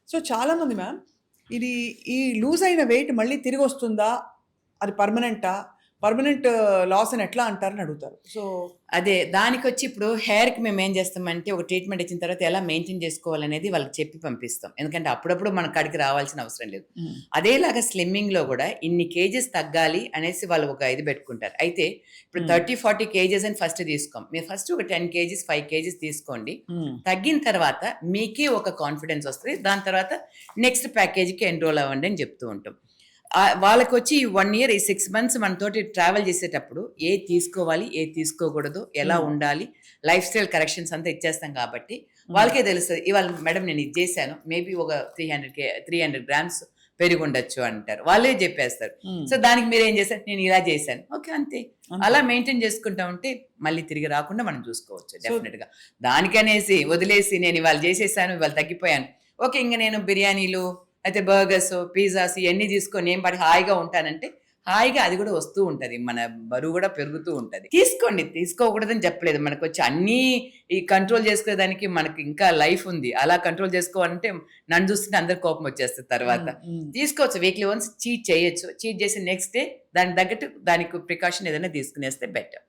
So చాలామంది ma'am ఇది ఈ లూజ్ అయిన వెయిట్ మళ్ళీ తిరిగొస్తుందా? అది పర్మనెంటా? పర్మనెంట్ లాస్ అని ఎట్లా అంటారని అడుగుతారు. సో అదే దానికొచ్చి ఇప్పుడు హెయిర్‌కి మేమేం చేస్తామంటే, ఒక ట్రీట్మెంట్ ఇచ్చిన తర్వాత ఎలా మెయింటైన్ చేసుకోవాలనేది వాళ్ళకి చెప్పి పంపిస్తాం. ఎందుకంటే అప్పుడప్పుడు మన కాడికి రావాల్సిన అవసరం లేదు. అదేలాగా స్లిమ్మింగ్‌లో గూడా ఇన్ని కేజెస్ తగ్గాలి అనేసి వాళ్ళు ఒక ఇది పెట్టుకుంటారు. అయితే ఇప్పుడు 30, 40 కేజెస్ అని ఫస్ట్ తీసుకోం. మీరు ఫస్ట్ ఒక 10 కేజీస్, 5 కేజీస్ తీసుకోండి. తగ్గిన తర్వాత మీకే ఒక కాన్ఫిడెన్స్ వస్తది. దాని తర్వాత నెక్స్ట్ ప్యాకేజ్‌కి ఎన్రోల్ అవ్వండి అని చెప్తూ ఉంటాం. వాళ్ళకొచ్చి ఈ 1 ఇయర్, ఈ 6 మంత్స్ మనతోటి ట్రావెల్ చేసేటప్పుడు ఏది తీసుకోవాలి, ఏది తీసుకోకూడదు, ఎలా ఉండాలి, లైఫ్ స్టైల్ కరెక్షన్స్ అంతా ఇచ్చేస్తాం కాబట్టి వాళ్ళకే తెలుస్తది. ఇవాళ మేడం నేను ఇది చేశాను. మేబీ ఒక 300 గ్రామ్స్ పెరిగుండొచ్చు అంటారు. వాళ్ళే చెప్పేస్తారు. సో దానికి మీరేం చేశారు? నేను ఇలా చేశాను. ఓకే అంతే. అలా మెయింటైన్ చేసుకుంటా ఉంటే మళ్ళీ తిరిగి రాకుండా మనం చూసుకోవచ్చు డెఫినెట్‌గా. దానికనేసి వదిలేసి నేను ఇవాళ చేసేసాను, ఇవాళ తగ్గిపోయాను. ఓకే ఇంక నేను బిర్యానీలు అయితే బర్గర్స్, పిజ్జాస్ ఇయన్నీ తీసుకొని నేను పాటికి హాయిగా ఉంటానంటే, హాయిగా అది కూడా వస్తూ ఉంటది. మన బరువు కూడా పెరుగుతూ ఉంటది. తీసుకోండి, తీసుకోకూడదని చెప్పలేదు. మనకొచ్చి అన్నీ ఈ కంట్రోల్ చేసుకునేదానికి మనకి ఇంకా లైఫ్ ఉంది. అలా కంట్రోల్ చేసుకోవాలంటే నన్ను చూస్తుంటే అందరికి కోపం వచ్చేస్తది తర్వాత. తీసుకోవచ్చు. వీక్లీ వన్స్ చీట్ చేయొచ్చు. చీట్ చేసి నెక్స్ట్ డే దానికి తగ్గట్టు దానికి ప్రికాషన్ ఏదైనా తీసుకునేస్తే బెటర్.